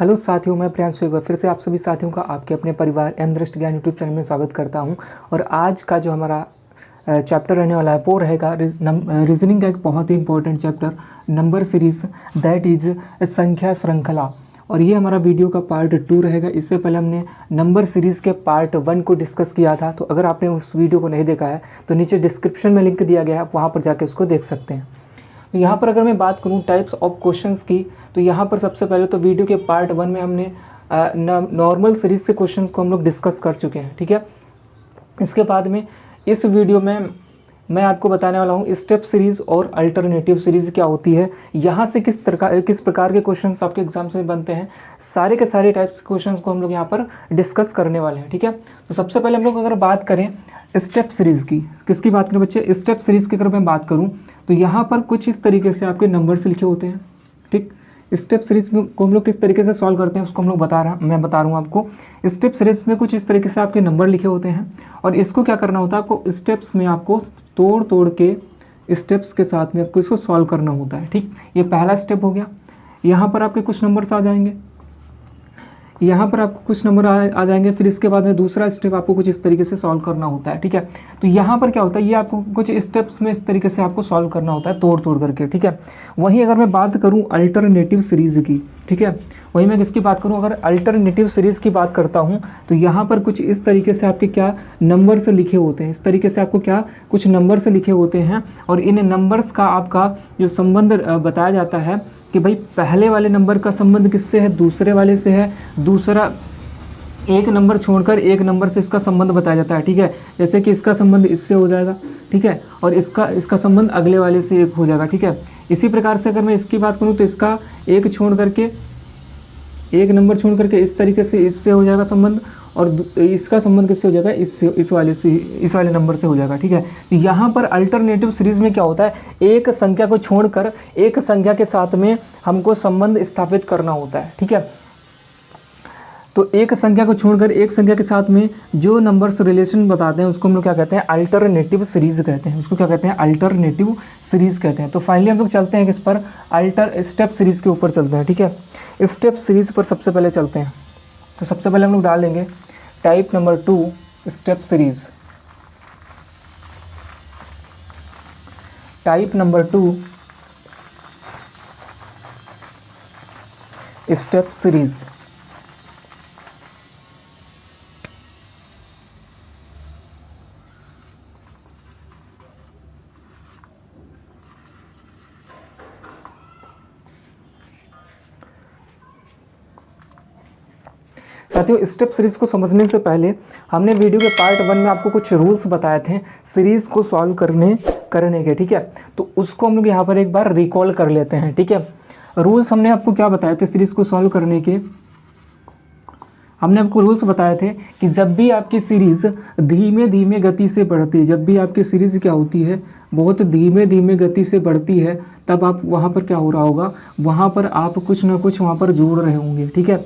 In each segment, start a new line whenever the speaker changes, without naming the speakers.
Hello साथियों, मैं प्रियांशु एक बार फिर से आप सभी साथियों का आपके अपने परिवार एम दृष्टि ज्ञान यूट्यूब चैनल में स्वागत करता हूं। और आज का जो हमारा चैप्टर रहने वाला है वो रहेगा रीजनिंग का एक बहुत ही important chapter number series, that is संख्या श्रृंखला। और ये हमारा वीडियो का पार्ट 2 रहेगा। इससे पहले हमने नंबर सीरीज़ के पार्ट 1 को डिस्कस किया था, तो अगर आपने उस वीडियो को नहीं देखा है तो नीचे डिस्क्रिप्शन में लिंक दिया गया है, आप वहाँ पर जाके उसको देख सकते हैं। तो यहाँ पर अगर मैं बात करूँ टाइप्स ऑफ क्वेश्चंस की, तो यहाँ पर सबसे पहले तो वीडियो के पार्ट 1 में हमने नॉर्मल सीरीज़ के क्वेश्चंस को हम लोग डिस्कस कर चुके हैं, ठीक है। इसके बाद में इस वीडियो में मैं आपको बताने वाला हूँ स्टेप सीरीज़ और अल्टरनेटिव सीरीज़ क्या होती है, यहाँ से किस प्रकार के क्वेश्चंस आपके एग्जाम्स में बनते हैं, सारे के सारे टाइप्स के क्वेश्चंस को हम लोग यहाँ पर डिस्कस करने वाले हैं, ठीक है। तो सबसे पहले हम लोग अगर बात करें स्टेप सीरीज़ की, किसकी बात करें बच्चे, स्टेप सीरीज़ की अगर मैं बात करूं तो यहाँ पर कुछ इस तरीके से आपके नंबर्स लिखे होते हैं, ठीक। स्टेप सीरीज़ में को हम लोग किस तरीके से सॉल्व करते हैं उसको हम लोग मैं बता रहा हूँ आपको। स्टेप सीरीज़ में कुछ इस तरीके से आपके नंबर लिखे होते हैं और इसको क्या करना होता है, आपको स्टेप्स में आपको तोड़ के स्टेप्स के साथ में आपको इसको सॉल्व करना होता है, ठीक। ये पहला स्टेप हो गया। यहाँ पर आपके कुछ नंबर्स आ जाएंगे, यहाँ पर आपको कुछ नंबर आ जाएंगे, फिर इसके बाद में दूसरा स्टेप आपको कुछ इस तरीके से सॉल्व करना होता है, ठीक है। तो यहाँ पर क्या होता है, ये आपको कुछ स्टेप्स में इस तरीके से आपको सॉल्व करना होता है तोड़ करके, ठीक है। वहीं अगर मैं बात करूँ अल्टरनेटिव सीरीज़ की, ठीक है, वहीं मैं किसकी बात करूँ, अगर अल्टरनेटिव सीरीज़ की बात करता हूँ तो यहाँ पर कुछ इस तरीके से आपके क्या नंबर्स लिखे होते हैं, इस तरीके से आपको क्या कुछ नंबर्स लिखे होते हैं और इन नंबर्स का आपका जो संबंध बताया जाता है कि भाई पहले वाले नंबर का संबंध किससे है, दूसरे वाले से है, दूसरा एक नंबर छोड़कर एक नंबर से इसका संबंध बताया जाता है, ठीक है। जैसे कि इसका संबंध इससे हो जाएगा, ठीक है, और इसका संबंध अगले वाले से एक हो जाएगा, ठीक है। इसी प्रकार से अगर मैं इसकी बात करूँ तो इसका एक नंबर छोड़ करके इस तरीके से इससे हो जाएगा संबंध और इसका संबंध किससे हो जाएगा, इस वाले नंबर से हो जाएगा, ठीक है। तो यहाँ पर अल्टरनेटिव सीरीज़ में क्या होता है, एक संख्या को छोड़कर एक संख्या के साथ में हमको संबंध स्थापित करना होता है, ठीक है। तो एक संख्या को छोड़कर एक संख्या के साथ में जो नंबर्स रिलेशन बताते हैं उसको हम लोग क्या कहते हैं, अल्टरनेटिव सीरीज़ कहते हैं, उसको क्या कहते हैं, अल्टरनेटिव सीरीज़ कहते हैं। तो फाइनली हम लोग चलते हैं किस पर, स्टेप सीरीज़ के ऊपर चलते हैं, ठीक है। स्टेप सीरीज़ पर सबसे पहले चलते हैं। तो सबसे पहले हम लोग डाल देंगे type number 2 step series, type number 2 step series. साथियों, स्टेप सीरीज़ को समझने से पहले हमने वीडियो के पार्ट 1 में आपको कुछ रूल्स बताए थे सीरीज़ को सॉल्व करने के, ठीक है। तो उसको हम लोग यहाँ पर एक बार रिकॉल कर लेते हैं, ठीक है। रूल्स हमने आपको क्या बताए थे सीरीज़ को सॉल्व करने के, हमने आपको रूल्स बताए थे कि जब भी आपकी सीरीज़ धीमे धीमे गति से बढ़ती है, जब भी आपकी सीरीज़ क्या होती है, बहुत धीमे धीमे गति से बढ़ती है, तब आप वहाँ पर क्या हो रहा होगा, वहाँ पर आप कुछ ना कुछ वहाँ पर जोड़ रहे होंगे, ठीक है।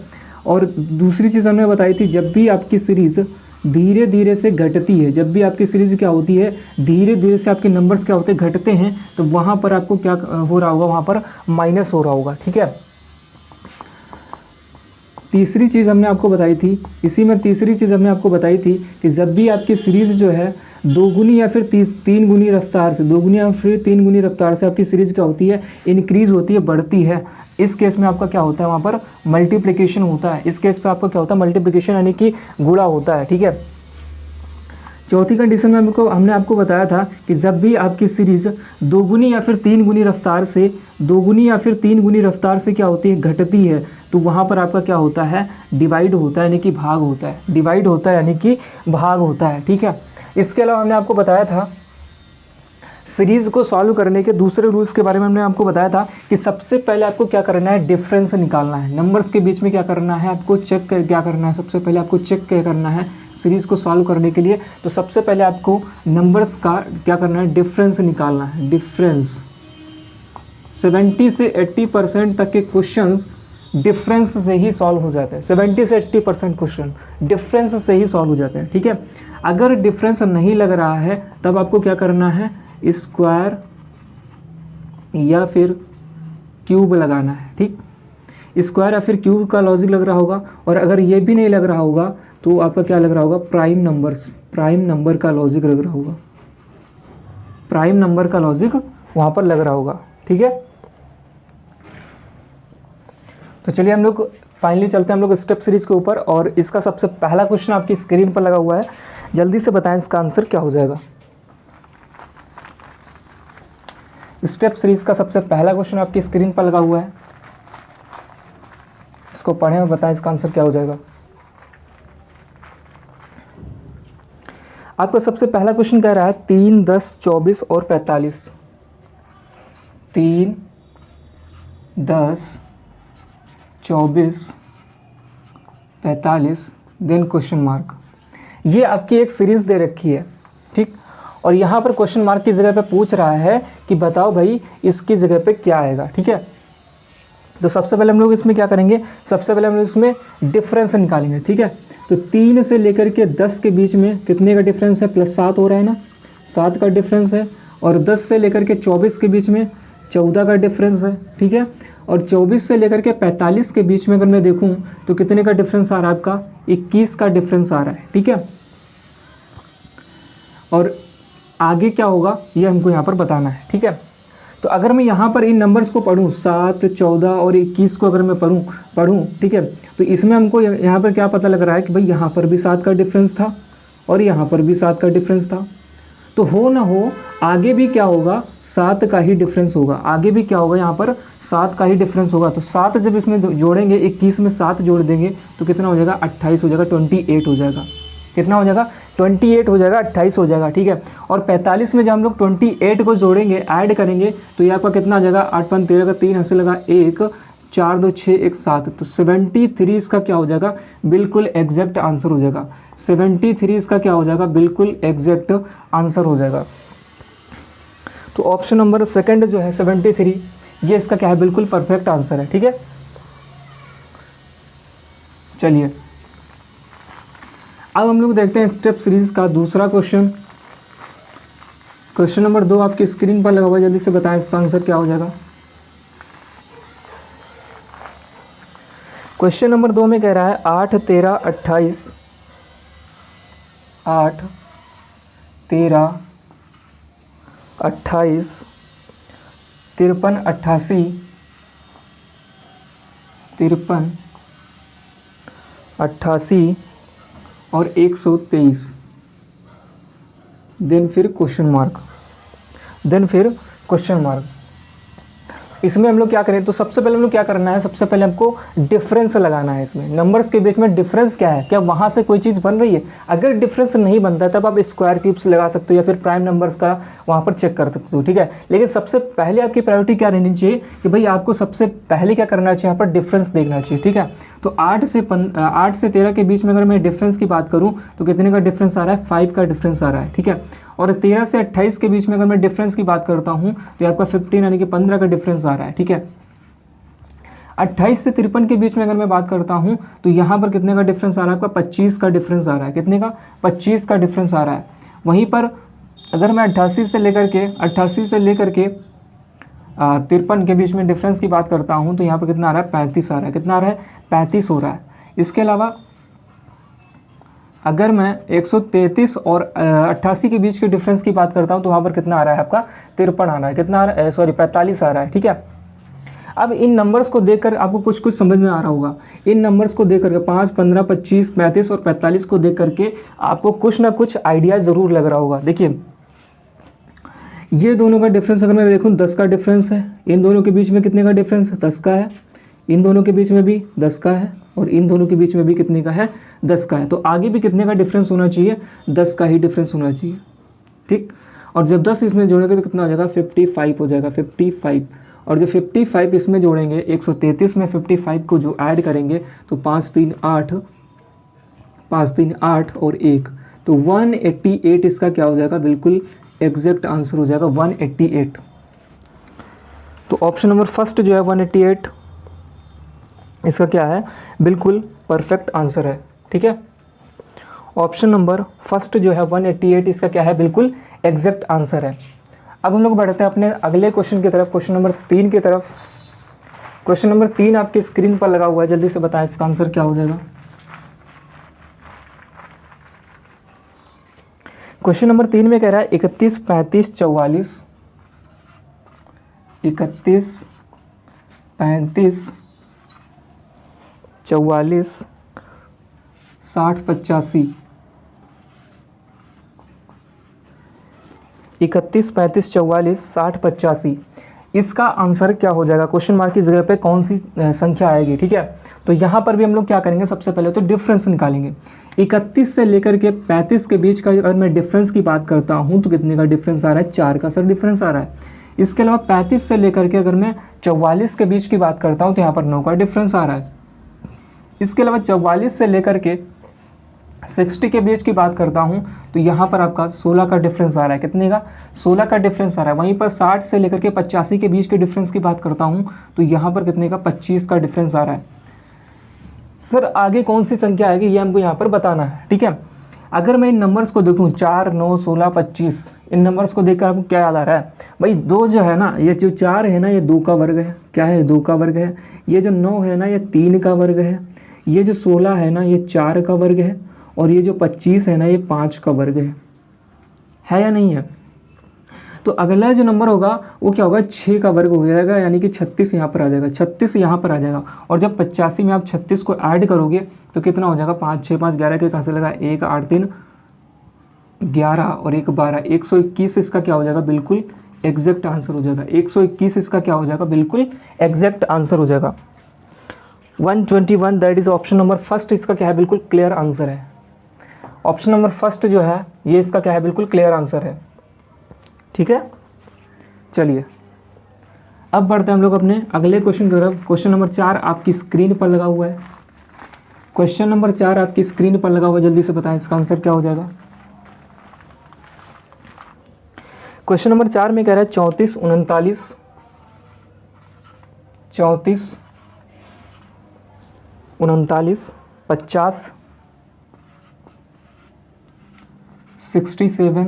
और दूसरी चीज़ हमने बताई थी, जब भी आपकी सीरीज़ धीरे धीरे से घटती है, जब भी आपकी सीरीज़ क्या होती है, धीरे धीरे से आपके नंबर्स क्या होते हैं, घटते हैं, तो वहाँ पर आपको क्या हो रहा होगा, वहाँ पर माइनस हो रहा होगा, ठीक है। तीसरी चीज़ हमने आपको बताई थी, इसी में तीसरी चीज़ हमने आपको बताई थी कि जब भी आपकी सीरीज़ जो है दोगुनी या फिर तीन गुनी रफ्तार से, दोगुनी या फिर तीन गुनी रफ्तार से आपकी सीरीज़ क्या होती है, इंक्रीज़ होती है, बढ़ती है, इस केस में आपका क्या होता है, वहाँ पर मल्टीप्लिकेशन होता है। इस केस पे आपका क्या होता है, मल्टीप्लिकेशन यानी कि गुणा होता है, ठीक है। चौथी कंडीशन में हमने आपको बताया था कि जब भी आपकी सीरीज़ दोगुनी या फिर तीन गुनी रफ्तार से क्या होती है, घटती है, तो वहाँ पर आपका क्या होता है, डिवाइड होता है, यानी कि भाग होता है, डिवाइड होता है यानी कि भाग होता है, ठीक है। इसके अलावा हमने आपको बताया था सीरीज़ को सॉल्व करने के दूसरे रूल्स के बारे में, हमने आपको बताया था कि सबसे पहले आपको क्या करना है, डिफरेंस निकालना है, नंबर्स के बीच में क्या करना है, आपको क्या करना है, सबसे पहले आपको चेक क्या करना है सीरीज़ को सॉल्व करने के लिए। तो सबसे पहले आपको नंबर्स का क्या करना है, डिफरेंस निकालना है, डिफरेंस। 70 से 80% तक के क्वेश्चंस डिफरेंस से ही सॉल्व हो जाते हैं, 70 से 80% क्वेश्चन डिफरेंस से ही सॉल्व हो जाते हैं, ठीक है। अगर डिफरेंस नहीं लग रहा है तब आपको क्या करना है, स्क्वायर या फिर क्यूब लगाना है, ठीक। स्क्वायर या फिर क्यूब का लॉजिक लग रहा होगा, और अगर ये भी नहीं लग रहा होगा तो आपका क्या लग रहा होगा, प्राइम नंबर का लॉजिक लग रहा होगा, प्राइम नंबर का लॉजिक वहाँ पर लग रहा होगा। ठीक है, तो चलिए हम लोग फाइनली चलते हैं हम लोग स्टेप सीरीज के ऊपर, और इसका सबसे पहला क्वेश्चन आपकी स्क्रीन पर लगा हुआ है, जल्दी से बताएं इसका आंसर क्या हो जाएगा। स्टेप सीरीज का सबसे पहला क्वेश्चन आपकी स्क्रीन पर लगा हुआ है, इसको पढ़ें और बताएं इसका आंसर क्या हो जाएगा। आपका सबसे पहला क्वेश्चन कह रहा है 3, 10, 24 और 45। 3, 10, 24, 45 देन क्वेश्चन मार्क। ये आपकी एक सीरीज दे रखी है, ठीक, और यहाँ पर क्वेश्चन मार्क की जगह पे पूछ रहा है कि बताओ भाई इसकी जगह पे क्या आएगा। ठीक है, तो सबसे पहले हम लोग इसमें क्या करेंगे, सबसे पहले हम लोग इसमें डिफरेंस निकालेंगे। ठीक है, तो 3 से लेकर के 10 के बीच में कितने का डिफरेंस है, +7 हो रहा है ना, 7 का डिफरेंस है, और 10 से लेकर के 24 के बीच में 14 का डिफरेंस है। ठीक है, और 24 से लेकर के 45 के बीच में अगर मैं देखूं तो कितने का डिफरेंस आ रहा है आपका, 21 का डिफरेंस आ रहा है। ठीक है, और आगे क्या होगा ये हमको यहाँ पर बताना है। ठीक है, तो अगर मैं यहाँ पर इन नंबर्स को पढ़ूँ 7, 14 और 21 को अगर मैं पढ़ूँ ठीक है, तो इसमें हमको यहाँ पर क्या पता लग रहा है कि भाई यहाँ पर भी 7 का डिफरेंस था और यहाँ पर भी 7 का डिफरेंस था, तो हो ना हो आगे भी क्या होगा, 7 का ही डिफरेंस होगा, आगे भी क्या होगा, यहाँ पर 7 का ही डिफरेंस होगा। तो 7 जब इसमें जोड़ेंगे, 21 में 7 जोड़ देंगे तो कितना हो जाएगा, 28 हो जाएगा, 28 हो जाएगा। कितना हो जाएगा, 28 हो जाएगा, 28 हो जाएगा। ठीक है, और 45 में जब हम लोग 28 को जोड़ेंगे, ऐड करेंगे तो ये आपका कितना आ जाएगा, 8 5 13 का 3 हंसे लगा 1, 4 2 6 1 7, तो 73 इसका क्या हो जाएगा, बिल्कुल एग्जैक्ट आंसर हो जाएगा। 73 इसका क्या हो जाएगा, बिल्कुल एग्जैक्ट आंसर हो जाएगा। तो ऑप्शन नंबर सेकंड जो है 73, ये इसका क्या है, बिल्कुल परफेक्ट आंसर है। ठीक है, चलिए अब हम लोग देखते हैं स्टेप सीरीज का दूसरा क्वेश्चन। क्वेश्चन नंबर 2 आपकी स्क्रीन पर लगा हुआ है, जल्दी से बताएं इसका आंसर क्या हो जाएगा। क्वेश्चन नंबर 2 में कह रहा है 8, 13, 28, 8, 13, 28, 53, 88, 53, 88 और 123, देन फिर क्वेश्चन मार्क। इसमें हम लोग क्या करें, तो सबसे पहले हम लोग क्या करना है, सबसे पहले हमको डिफरेंस लगाना है। इसमें नंबर्स के बीच में डिफरेंस क्या है, क्या वहाँ से कोई चीज़ बन रही है। अगर डिफरेंस नहीं बनता है तब आप स्क्वायर क्यूब्स लगा सकते हो या फिर प्राइम नंबर्स का वहाँ पर चेक कर सकते हो। ठीक है, लेकिन सबसे पहले आपकी प्रायोरिटी क्या रहनी चाहिए कि भाई आपको सबसे पहले क्या करना चाहिए, यहाँ पर डिफरेंस देखना चाहिए। ठीक है, तो 8 से 13 के बीच में अगर मैं डिफरेंस की बात करूँ तो कितने का डिफरेंस आ रहा है, 5 का डिफरेंस आ रहा है। ठीक है, और 13 से 28 के बीच में अगर मैं डिफरेंस की बात करता हूँ तो आपका 15 यानी कि 15 का डिफरेंस आ रहा है। ठीक है, 28 से 53 के बीच में अगर मैं बात करता हूँ तो यहाँ पर कितने का डिफरेंस आ रहा है, आपका 25 का डिफरेंस आ रहा है। कितने का, 25 का डिफरेंस आ रहा है। वहीं पर अगर मैं 88 से लेकर के 53 के बीच में डिफरेंस की बात करता हूँ तो यहाँ पर कितना आ रहा है, 35 आ रहा है। कितना आ रहा है, 35 हो रहा है। इसके अलावा अगर मैं 133 और 88 के बीच के डिफरेंस की बात करता हूँ तो वहाँ पर कितना आ रहा है, आपका 53 आ रहा है। कितना आ रहा है, 45 आ रहा है। ठीक है, अब इन नंबर्स को देखकर आपको कुछ समझ में आ रहा होगा। इन नंबर्स को देख करके 5, 15, 25, 35 और 45 को देख करके आपको कुछ ना कुछ आइडिया ज़रूर लग रहा होगा। देखिए ये दोनों का डिफरेंस अगर मैं देखूँ 10 का डिफरेंस है, इन दोनों के बीच में कितने का डिफरेंस है, 10 का है, इन दोनों के बीच में भी 10 का है, और इन दोनों के बीच में भी कितने का है, 10 का है। तो आगे भी कितने का डिफरेंस होना चाहिए, 10 का ही डिफरेंस होना चाहिए। ठीक, और जब 10 इसमें जोड़ेंगे तो कितना हो जाएगा, 55 हो जाएगा, 55। और जब 55 इसमें जोड़ेंगे, 133 में 55 को जो ऐड करेंगे तो 5 3 8 और 1, तो 188 इसका क्या हो जाएगा, बिल्कुल एग्जैक्ट आंसर हो जाएगा 188। तो ऑप्शन नंबर फर्स्ट जो है 188 इसका क्या है, बिल्कुल परफेक्ट आंसर है। ठीक है, ऑप्शन नंबर फर्स्ट जो है 188 इसका क्या है, बिल्कुल एग्जैक्ट आंसर है। अब हम लोग बढ़ते हैं अपने अगले क्वेश्चन की तरफ, क्वेश्चन नंबर 3 की तरफ। क्वेश्चन नंबर 3 आपकी स्क्रीन पर लगा हुआ है, जल्दी से बताएं इसका आंसर क्या हो जाएगा। क्वेश्चन नंबर 3 में कह रहा है 31, 35, 44, 31, 35, 44, 60, 85, 31, 35, 44, 60, 85, इसका आंसर क्या हो जाएगा। क्वेश्चन मार्क की जगह पे कौन सी संख्या आएगी, ठीक है। तो यहाँ पर भी हम लोग क्या करेंगे, सबसे पहले तो डिफरेंस निकालेंगे। 31 से लेकर के 35 के बीच का अगर मैं डिफरेंस की बात करता हूँ तो कितने का डिफरेंस आ रहा है, 4 का सर डिफरेंस आ रहा है। इसके अलावा 35 से लेकर के अगर मैं 44 के बीच की बात करता हूँ तो यहाँ पर 9 का डिफरेंस आ रहा है। इसके अलावा 44 से लेकर के 60 के बीच की बात करता हूँ तो यहाँ पर आपका 16 का डिफरेंस आ रहा है। कितने का, 16 का डिफरेंस आ रहा है। वहीं पर 60 से लेकर के 85 के बीच के डिफरेंस की बात करता हूँ तो यहाँ पर कितने का, 25 का डिफरेंस आ रहा है। सर आगे कौन सी संख्या आएगी ये हमको यहाँ पर बताना है, ठीक है। अगर मैं इन नंबर्स को देखूँ 4, 9, 16, 25, इन नंबर्स को देखकर आपको क्या याद आ रहा है भाई, 2 जो है ना, ये जो 4 है ना ये 2 का वर्ग है, क्या है 2 का वर्ग है। ये जो 9 है ना ये 3 का वर्ग है। ये जो 16 है ना ये 4 का वर्ग है। और ये जो 25 है ना ये 5 का वर्ग है या नहीं है। तो अगला जो नंबर होगा वो क्या होगा, 6 का वर्ग हो जाएगा, यानी कि 36 यहाँ पर आ जाएगा, 36 यहाँ पर आ जाएगा। और जब 85 में आप 36 को ऐड करोगे तो कितना हो जाएगा, 5, 6, 5, 11 के कहाँ से लगा, 1, 8, 3, 11 और 1, 12, 121 इसका क्या हो जाएगा, बिल्कुल एग्जैक्ट आंसर हो जाएगा। 121 इसका क्या हो जाएगा, बिल्कुल एग्जैक्ट आंसर हो जाएगा। 121 that is option number first, इसका क्या है, बिल्कुल क्लियर आंसर है। ऑप्शन नंबर फर्स्ट जो है ये इसका क्या है, बिल्कुल क्लियर आंसर है, ठीक है। चलिए अब बढ़ते हैं हम लोग अपने अगले क्वेश्चन की तरफ। क्वेश्चन नंबर 4 आपकी स्क्रीन पर लगा हुआ है। क्वेश्चन नंबर 4 आपकी स्क्रीन पर लगा हुआ है, जल्दी से बताएं इसका आंसर क्या हो जाएगा। क्वेश्चन नंबर 4 में कह रहा है 34, 39, 34, 39, 50, 67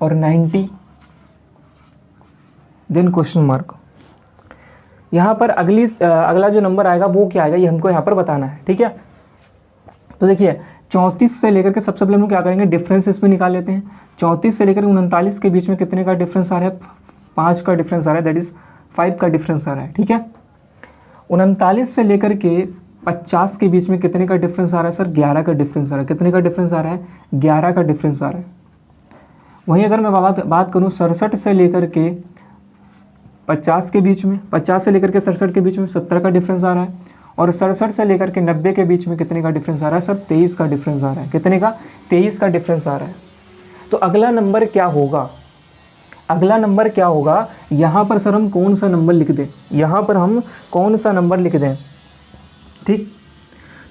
और 90 देन क्वेश्चन मार्क। यहाँ पर अगला जो नंबर आएगा वो क्या आएगा ये हमको यहाँ पर बताना है, ठीक है। तो देखिए 34 से लेकर के सबसे पहले हम लोग क्या करेंगे, डिफरेंस इसमें निकाल लेते हैं। 34 से लेकर 39 के बीच में कितने का डिफरेंस आ रहा है, 5 का डिफरेंस आ रहा है, दैट इज 5 का डिफरेंस आ रहा है, ठीक है। 39 से लेकर के 50 के बीच में कितने का डिफरेंस आ रहा है सर, 11 का डिफरेंस आ रहा है। कितने का डिफरेंस आ रहा है, 11 का डिफरेंस आ रहा है। वहीं अगर मैं बात करूं 67 से लेकर के 50 के बीच में, 50 से लेकर के 67 के बीच में 17 का डिफरेंस आ रहा है। और 67 से लेकर के 90 के बीच में कितने का डिफरेंस आ रहा है सर, 23 का डिफरेंस आ रहा है। कितने का, 23 का डिफरेंस आ रहा है। तो अगला नंबर क्या होगा, अगला नंबर क्या होगा, यहाँ पर सर हम कौन सा नंबर लिख दें, यहाँ पर हम कौन सा नंबर लिख दें, ठीक।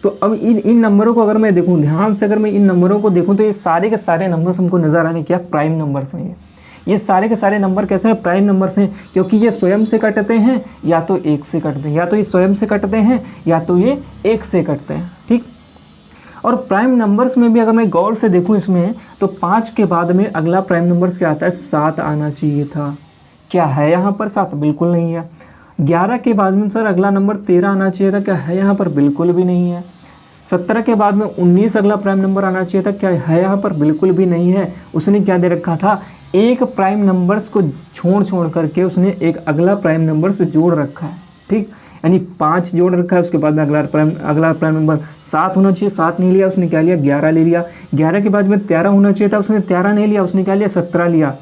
तो अब इन नंबरों को अगर मैं देखूं ध्यान से, अगर मैं इन नंबरों को देखूं तो ये सारे के सारे नंबर्स हमको नज़र आने क्या, प्राइम नंबर्स हैं। ये सारे के सारे नंबर कैसे हैं, प्राइम नंबर्स हैं, क्योंकि ये स्वयं से कटते हैं या तो 1 से कटते हैं, या तो ये स्वयं से कटते हैं या तो ये 1 से कटते हैं, ठीक। और प्राइम नंबर्स में भी अगर मैं गौर से देखूं इसमें तो 5 के बाद में अगला प्राइम नंबर्स क्या आता है, 7 आना चाहिए था। क्या है यहाँ पर 7, बिल्कुल नहीं है। 11 के बाद में सर अगला नंबर 13 आना चाहिए था, क्या है यहाँ पर, बिल्कुल भी नहीं है। 17 के बाद में 19 अगला प्राइम नंबर आना चाहिए था, क्या है यहाँ पर, बिल्कुल भी नहीं है। उसने क्या दे रखा था, एक प्राइम नंबर्स को छोड़ करके उसने एक अगला प्राइम नंबर से जोड़ रखा है, ठीक। यानी 5 जोड़ रखा है, उसके बाद में अगला प्राइम नंबर 7 होना चाहिए, 7 नहीं लिया, उसने क्या लिया, 11 ले लिया। 11 के बाद में 13 होना चाहिए था, उसने 13 नहीं लिया, उसने क्या लिया, 17 लिया।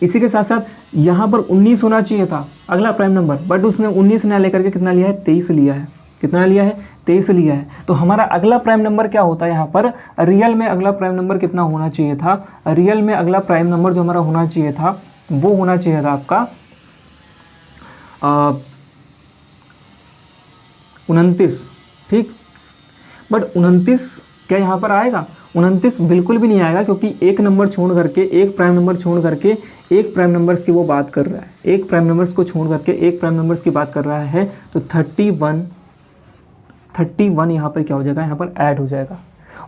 इसी के साथ साथ यहाँ पर 19 होना चाहिए था अगला प्राइम नंबर, बट उसने 19 ना लेकर के कितना लिया है, 23 लिया है। कितना लिया है, 23 लिया है। तो हमारा अगला प्राइम नंबर क्या होता है यहाँ पर, रियल में अगला प्राइम नंबर कितना होना चाहिए था, रियल में अगला प्राइम नंबर जो हमारा होना चाहिए था वो होना चाहिए था आपका 29, ठीक। बट 29 क्या यहाँ पर आएगा, 29 बिल्कुल भी नहीं आएगा, क्योंकि एक नंबर छोड़ करके, एक प्राइम नंबर छोड़ करके एक प्राइम नंबर्स की वो बात कर रहा है, एक प्राइम नंबर्स को छोड़ करके एक प्राइम नंबर्स की बात कर रहा है। तो 31 यहाँ पर क्या हो जाएगा, यहाँ पर ऐड हो जाएगा।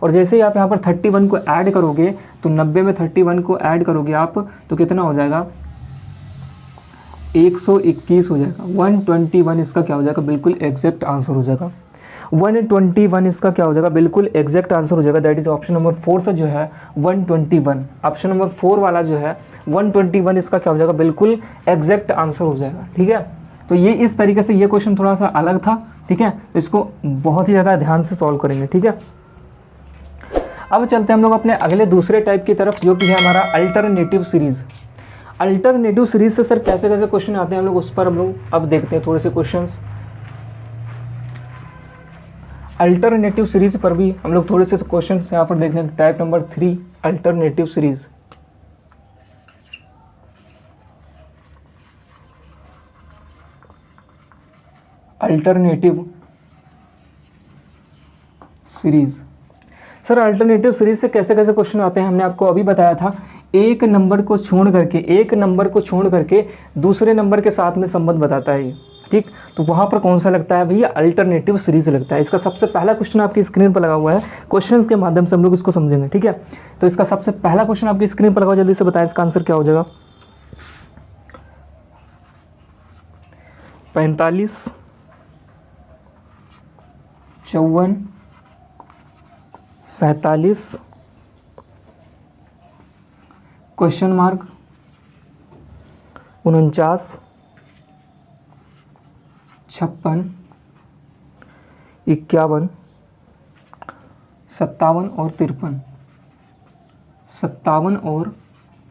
और जैसे ही आप यहाँ पर 31 को ऐड करोगे तो 90 में 31 को ऐड करोगे आप तो कितना हो जाएगा, 121 हो जाएगा। 121 इसका क्या हो जाएगा, बिल्कुल एग्जैक्ट आंसर हो जाएगा। 121 इसका क्या हो जाएगा, बिल्कुल एग्जैक्ट आंसर हो जाएगा। दैट इज ऑप्शन नंबर 4 जो है 121। ऑप्शन नंबर 4 वाला जो है 121 इसका क्या हो जाएगा, बिल्कुल एग्जैक्ट आंसर हो जाएगा। ठीक है, तो ये इस तरीके से ये क्वेश्चन थोड़ा सा अलग था। ठीक है, इसको बहुत ही ज़्यादा ध्यान से सॉल्व करेंगे। ठीक है, अब चलते हैं हम लोग अपने अगले दूसरे टाइप की तरफ, जो कि है हमारा अल्टरनेटिव सीरीज। अल्टरनेटिव सीरीज से सर कैसे कैसे क्वेश्चन आते हैं हम लोग उस पर हम लोग अब देखते हैं थोड़े से क्वेश्चंस। अल्टरनेटिव सीरीज पर भी हम लोग थोड़े से क्वेश्चंस यहाँ पर देखते हैं। Type number 3 alternative series. Alternative series sir, alternative series से कैसे कैसे क्वेश्चन आते हैं हमने आपको अभी बताया था। एक नंबर को छोड़ करके दूसरे नंबर के साथ में संबंध बताता है। ठीक, तो वहाँ पर कौन सा लगता है भैया, अल्टरनेटिव सीरीज लगता है। इसका सबसे पहला क्वेश्चन आपकी स्क्रीन पर लगा हुआ है, क्वेश्चंस के माध्यम से हम लोग इसको समझेंगे। ठीक है, तो इसका सबसे पहला क्वेश्चन आपकी स्क्रीन पर लगा हुआ, जल्दी से बताएं इसका आंसर क्या हो जाएगा। 45, 54, 47 क्वेश्चन मार्क 49, 56, 51, 57 और 53। 57 और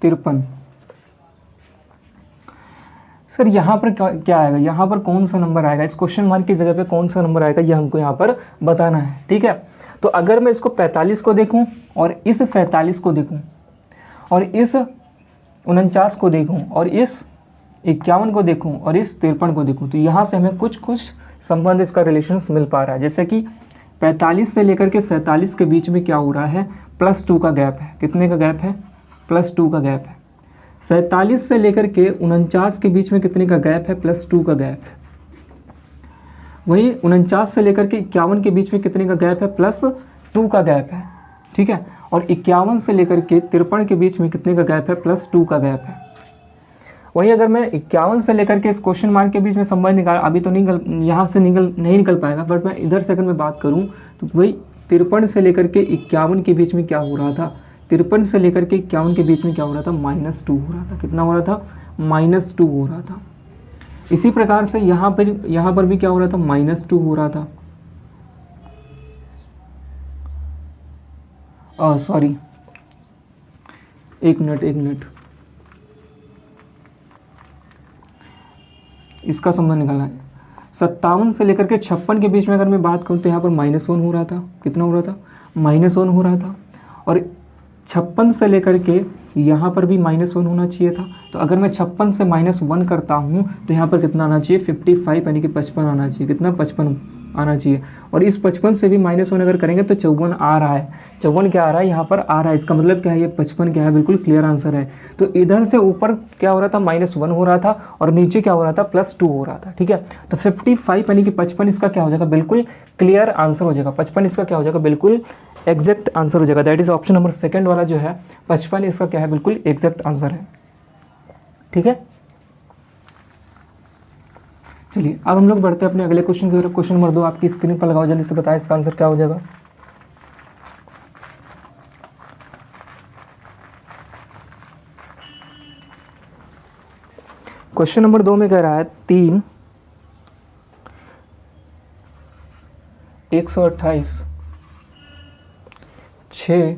53 सर, यहाँ पर क्या आएगा, यहाँ पर कौन सा नंबर आएगा, इस क्वेश्चन मार्क की जगह पे कौन सा नंबर आएगा, ये हमको यहाँ पर बताना है। ठीक है, तो अगर मैं इसको 45 को देखूँ और इस 47 को देखूँ और इस 49 को देखूँ और इस 51 को देखूँ और इस 53 को देखूँ, तो यहाँ से हमें कुछ संबंध, इसका रिलेशंस मिल पा रहा है। जैसे कि 45 से लेकर के 47 के बीच में क्या हो रहा है, +2 का गैप है। कितने का गैप है, +2 का गैप है। 47 से लेकर के 49 के बीच में कितने का गैप है, +2 का गैप है। वही 49 से लेकर के 51 के बीच में कितने का गैप है, +2 का गैप है। ठीक है, और 51 से लेकर के 53 के बीच में कितने का गैप है, +2 का गैप है। वही अगर मैं 51 से लेकर के इस क्वेश्चन मार्क के बीच में संबंध निकाल, अभी तो यहाँ से नहीं निकल पाएगा, बट मैं इधर से अगर मैं बात करूँ तो वही 53 से लेकर के 51 के बीच में क्या हो रहा था, 53 से लेकर के 51 के बीच में क्या हो रहा था, -2 हो रहा था। कितना हो रहा था, -2 हो रहा था। इसी प्रकार से यहाँ पर भी क्या हो रहा था, -2 हो रहा था। सॉरी, एक मिनट, इसका संबंध निकालना है। 57 से लेकर के 56 के बीच में अगर मैं बात करूँ तो यहाँ पर -1 हो रहा था। कितना हो रहा था, -1 हो रहा था। और 56 से लेकर के यहाँ पर भी -1 होना चाहिए था। तो अगर मैं 56 से -1 करता हूँ तो यहाँ पर कितना आना चाहिए, 55 यानी कि 55 आना चाहिए। कितना, 55 आना चाहिए। और इस 55 से भी -1 अगर करेंगे तो 54 आ रहा है। 54 क्या आ रहा है, यहाँ पर आ रहा है। इसका मतलब क्या है, ये 55 क्या है, बिल्कुल क्लियर आंसर है। तो इधर से ऊपर क्या हो रहा था, -1 हो रहा था और नीचे क्या हो रहा था, +2 हो रहा था। ठीक है, तो 55 यानी कि 55 इसका क्या हो जाएगा, बिल्कुल क्लियर आंसर हो जाएगा। 55 इसका क्या हो जाएगा, बिल्कुल एग्जैक्ट आंसर हो जाएगा। दैट इज ऑप्शन नंबर 2 वाला जो है 55 इसका क्या है, बिल्कुल एग्जैक्ट आंसर है। ठीक है, चलिए अब हम लोग बढ़ते हैं अपने अगले क्वेश्चन की तरफ। क्वेश्चन नंबर 2 आपकी स्क्रीन पर लगाओ, जल्दी से बताएं इसका आंसर क्या हो जाएगा। क्वेश्चन नंबर 2 में कह रहा है 3 128 6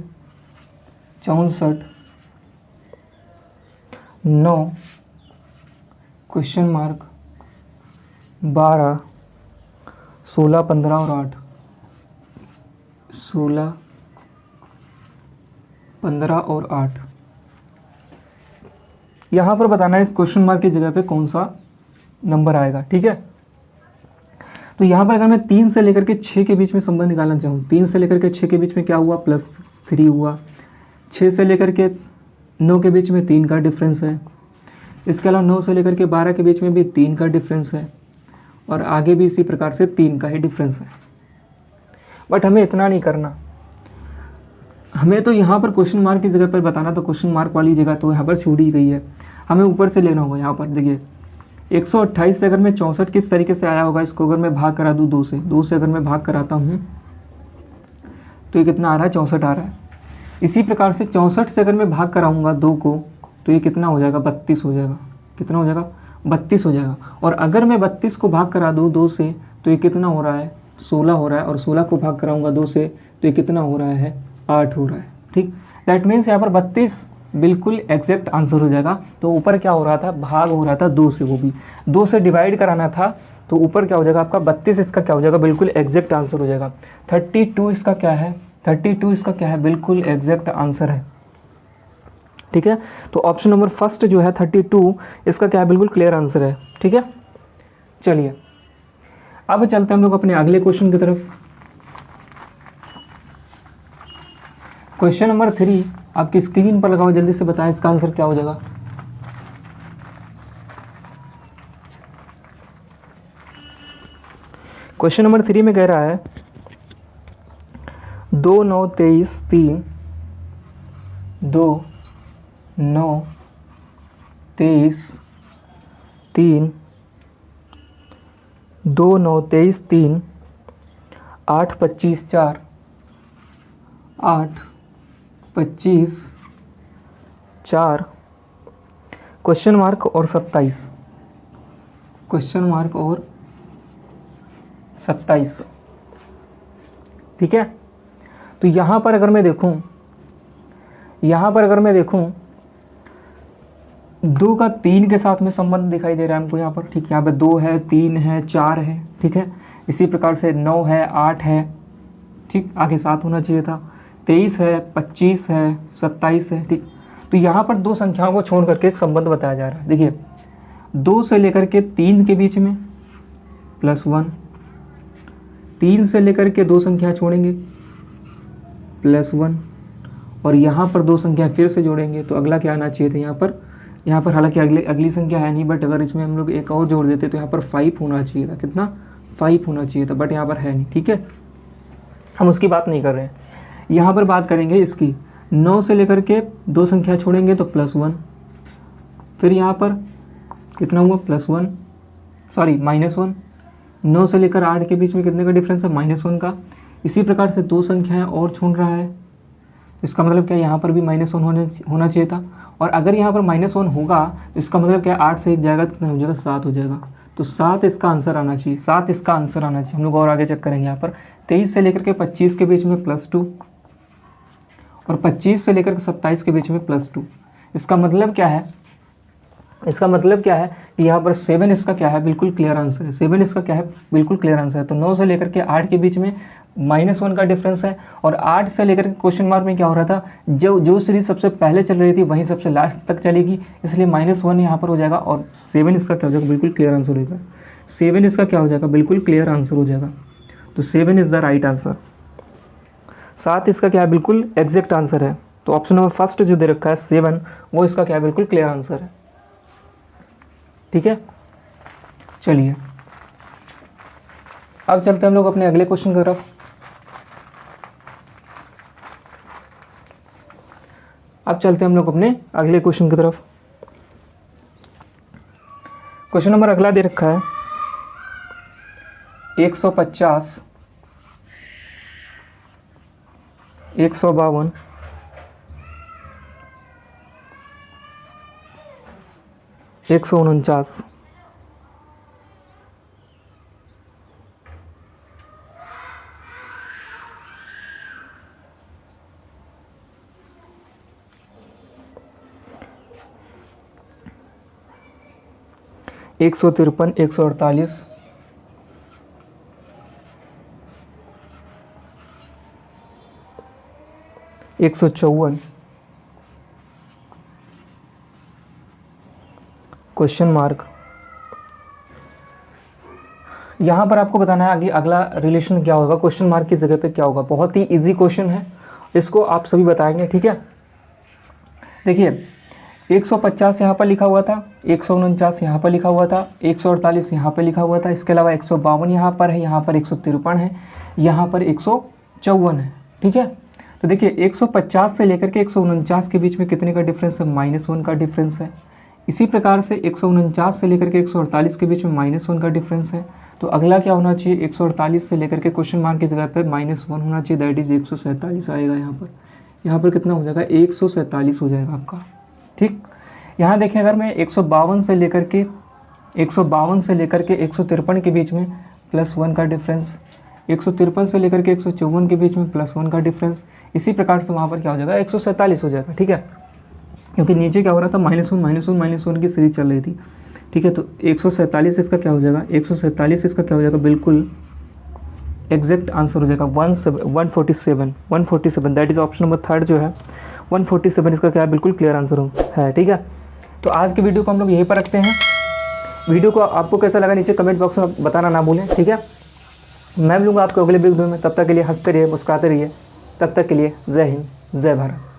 64 9 क्वेश्चन मार्क 12 16 15 और 8 16 15 और 8 यहाँ पर बताना है इस क्वेश्चन मार्क की जगह पे कौन सा नंबर आएगा। ठीक है, तो यहाँ पर अगर मैं 3 से लेकर के 6 के बीच में संबंध निकालना चाहूँ, 3 से लेकर के 6 के बीच में क्या हुआ, +3 हुआ। 6 से लेकर के 9 के बीच में 3 का डिफरेंस है। इसके अलावा 9 से लेकर के 12 के बीच में भी 3 का डिफरेंस है और आगे भी इसी प्रकार से 3 का ही डिफरेंस है। बट हमें इतना नहीं करना, हमें तो यहाँ पर क्वेश्चन मार्क की जगह पर बताना, तो क्वेश्चन मार्क वाली जगह तो यहाँ पर छोड़ ही गई है, हमें ऊपर से लेना होगा। यहाँ पर देखिए 128 से अगर मैं 64 किस तरीके से आया होगा, इसको अगर मैं भाग करा दूँ 2 से अगर मैं भाग कराता हूँ तो ये कितना आ रहा है, 64 आ रहा है। इसी प्रकार से 64 से अगर मैं भाग कराऊंगा 2 को तो ये कितना हो जाएगा, 32 हो जाएगा। कितना हो जाएगा, 32 हो जाएगा। और अगर मैं 32 को भाग करा दूँ 2 से तो ये कितना हो रहा है, 16 हो रहा है। और 16 को भाग कराऊंगा 2 से तो ये कितना हो रहा है, 8 हो रहा है। ठीक, दैट मीन्स यहाँ पर 32 बिल्कुल एग्जैक्ट आंसर हो जाएगा। तो ऊपर क्या हो रहा था, भाग हो रहा था 2 से, वो भी 2 से डिवाइड कराना था। तो ऊपर क्या हो जाएगा आपका 32, इसका क्या हो जाएगा, बिल्कुल एग्जैक्ट आंसर हो जाएगा। 32 इसका क्या है, 32 इसका क्या है, बिल्कुल एग्जैक्ट आंसर है। ठीक है, तो ऑप्शन नंबर फर्स्ट जो है 32 इसका क्या है, बिल्कुल क्लियर आंसर है। ठीक है, चलिए अब चलते हैं हम लोग अपने अगले क्वेश्चन की तरफ। क्वेश्चन नंबर 3 आपकी स्क्रीन पर लगा हुआ, जल्दी से बताएं इसका आंसर क्या हो जाएगा। क्वेश्चन नंबर 3 में कह रहा है 2 9 23 3 2 9 23 3 2 9 23 3 8 25 4 8 25 4 क्वेश्चन मार्क और 27, क्वेश्चन मार्क और 27। ठीक है, तो यहाँ पर अगर मैं देखूँ, यहाँ पर अगर मैं देखूँ 2 का 3 के साथ में संबंध दिखाई दे रहा है हमको यहाँ पर। ठीक, यहाँ पे 2 है, 3 है, 4 है। ठीक है, इसी प्रकार से 9 है, 8 है। ठीक, आगे 7 होना चाहिए था। 23 है, 25 है, 27 है। ठीक, तो यहाँ पर 2 संख्याओं को छोड़ करके एक संबंध बताया जा रहा है। देखिए 2 से लेकर के 3 के बीच में +1, 3 से लेकर के 2 संख्या छोड़ेंगे +1, और यहाँ पर 2 संख्या फिर से जोड़ेंगे तो अगला क्या आना चाहिए था यहाँ पर हालांकि अगली संख्या है नहीं, बट अगर इसमें हम लोग एक और जोड़ देते तो यहाँ पर 5 होना चाहिए था। कितना, 5 होना चाहिए था, बट यहाँ पर है नहीं। ठीक है, हम उसकी बात नहीं कर रहे हैं, यहाँ पर बात करेंगे इसकी। 9 से लेकर के 2 संख्या छोड़ेंगे तो +1, फिर यहाँ पर कितना हुआ, +1 सॉरी -1। 9 से लेकर 8 के बीच में कितने का डिफरेंस है, -1 का। इसी प्रकार से 2 संख्याएं और छोड़ रहा है, इसका मतलब क्या, यहाँ पर भी -1 होना चाहिए था। और अगर यहाँ पर -1 होगा तो इसका मतलब क्या, 8 से 1 जाएगा तो कितना हो जाएगा, 7 हो जाएगा। तो 7 इसका आंसर आना चाहिए, 7 इसका आंसर आना चाहिए। हम लोग और आगे चेक करेंगे। यहाँ पर 23 से लेकर के 25 के बीच में +2, और 25 से लेकर के 27 के बीच में +2। इसका मतलब क्या है, इसका मतलब क्या है कि यहाँ पर 7 इसका क्या है, बिल्कुल क्लियर आंसर है। 7 इसका क्या है, बिल्कुल क्लियर आंसर है। तो 9 से लेकर के 8 के बीच में -1 का डिफरेंस है, और 8 से लेकर के क्वेश्चन मार्क में क्या हो रहा था, जो सीरीज सबसे पहले चल रही थी वहीं सबसे लास्ट तक चलेगी, इसलिए -1 यहाँ पर हो जाएगा। और 7 इसका क्या हो जाएगा, बिल्कुल क्लियर आंसर हो जाएगा। 7 इसका क्या हो जाएगा, बिल्कुल क्लियर आंसर हो जाएगा। तो 7 इज़ द राइट आंसर। 7 इसका क्या है, बिल्कुल एग्जैक्ट आंसर है। तो ऑप्शन नंबर फर्स्ट जो दे रखा है 7, वो इसका क्या है, बिल्कुल क्लियर आंसर है। ठीक है, चलिए अब चलते हैं हम लोग अपने अगले क्वेश्चन की तरफ। अब चलते हैं हम लोग अपने अगले क्वेश्चन की तरफ। क्वेश्चन नंबर अगला दे रखा है 150, 152, 149, एक 153, 148, 154, क्वेश्चन मार्क। यहाँ पर आपको बताना है आगे अगला रिलेशन क्या होगा, क्वेश्चन मार्क की जगह पे क्या होगा। बहुत ही इजी क्वेश्चन है, इसको आप सभी बताएंगे। ठीक है, देखिए 150 यहाँ पर लिखा हुआ था, 149 यहाँ पर लिखा हुआ था, 148 यहाँ पर लिखा हुआ था, इसके अलावा 152 यहाँ पर है, यहाँ पर 153 है, यहाँ पर 154 है। ठीक है, तो देखिए 150 से लेकर के 149 के बीच में कितने का डिफरेंस है, -1 का डिफरेंस है। इसी प्रकार से 149 से लेकर के 148 के बीच में -1 का डिफरेंस है। तो अगला क्या होना चाहिए, 148 से लेकर के क्वेश्चन मार्क की जगह पे -1 होना चाहिए, दैट इज़ 147 आएगा यहाँ पर कितना हो जाएगा, 147 हो जाएगा आपका। ठीक, यहाँ देखें अगर मैं 152 से लेकर के 153 के बीच में +1 का डिफरेंस, 153 से लेकर के 154 के बीच में +1 का डिफरेंस, इसी प्रकार से वहाँ पर क्या हो जाएगा, 147 हो जाएगा। ठीक है, क्योंकि नीचे क्या हो रहा था, -1 की सीरीज चल रही थी। ठीक है, तो 147 इसका क्या हो जाएगा, 147 इसका क्या हो जाएगा, बिल्कुल एग्जैक्ट आंसर हो जाएगा 147, दैट इज़ ऑप्शन नंबर 3 जो है 147 इसका क्या है, बिल्कुल क्लियर आंसर है। ठीक है, तो आज की वीडियो को हम लोग यहीं पर रखते हैं। वीडियो को आपको कैसा लगा नीचे कमेंट बॉक्स में बताना ना भूलें। ठीक है, मैं मिलूँगा आपको अगले वीडियो में, तब तक के लिए हंसते रहिए, मुस्कुराते रहिए। तब तक के लिए जय हिंद, जय भारत।